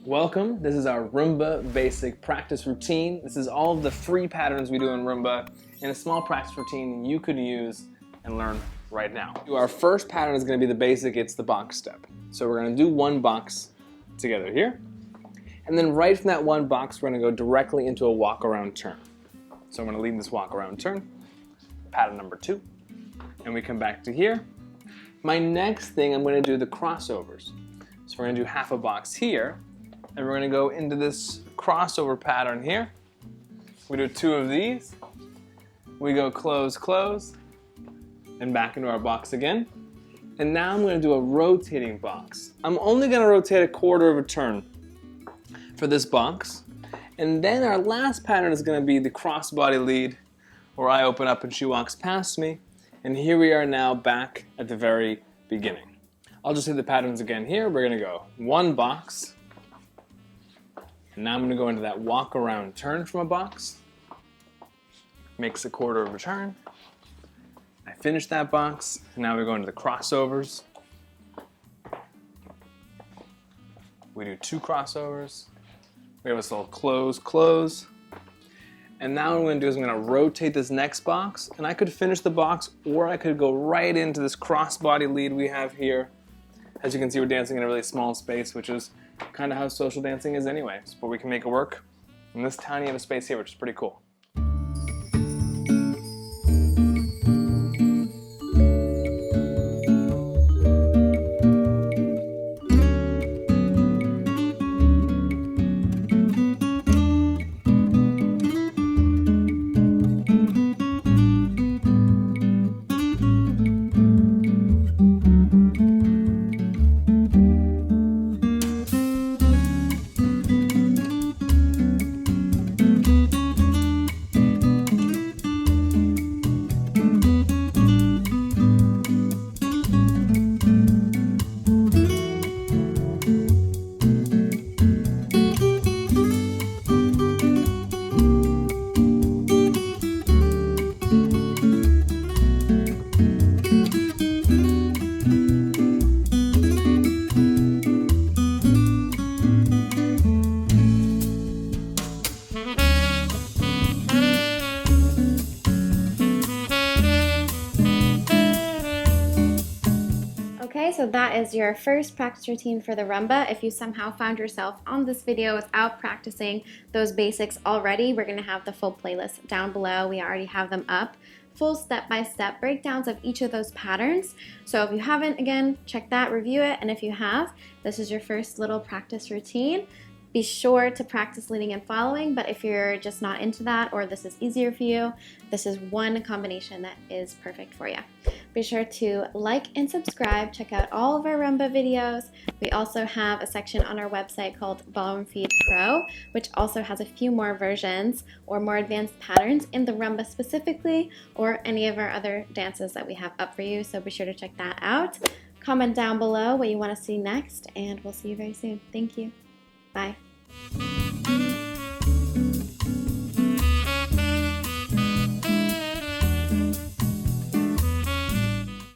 Welcome. This is our Rumba basic practice routine. This is all of the free patterns we do in Rumba in a small practice routine you could use and learn right now. Our first pattern is going to be the basic, it's the box step. So we're going to do one box together here. And then right from that one box, we're going to go directly into a walk around turn. So I'm going to lead this walk around turn, pattern number 2. And we come back to here. My next thing, I'm going to do the crossovers. So we're going to do half a box here. And we're going to go into this crossover pattern here. We do 2 of these. We go close, close, and back into our box again. And now I'm going to do a rotating box. I'm only going to rotate 1/4 of a turn for this box. And then our last pattern is going to be the crossbody lead, where I open up and she walks past me. And here we are now back at the very beginning. I'll just do the patterns again here. We're going to go one box. And now I'm going to go into that walk around turn from a box. Makes 1/4 of a turn. I finish that box. And now we go into the crossovers. We do 2 crossovers. We have this little close, close. And now what I'm going to do is I'm going to rotate this next box. And I could finish the box, or I could go right into this crossbody lead we have here. As you can see, we're dancing in a really small space, which is kind of how social dancing is anyway. But we can make it work in this tiny of a space here, which is pretty cool. Okay, so that is your first practice routine for the rumba. If you somehow found yourself on this video without practicing those basics already, we're going to have the full playlist down below. We already have them up. Full step-by-step breakdowns of each of those patterns. So if you haven't, again, check that, review it, and if you have, this is your first little practice routine. Be sure to practice leading and following, but if you're just not into that or this is easier for you, this is one combination that is perfect for you. Be sure to like and subscribe. Check out all of our Rumba videos. We also have a section on our website called Ballroom Feed Pro, which also has a few more versions or more advanced patterns in the Rumba specifically, or any of our other dances that we have up for you. So be sure to check that out. Comment down below what you want to see next, and we'll see you very soon. Thank you. Bye.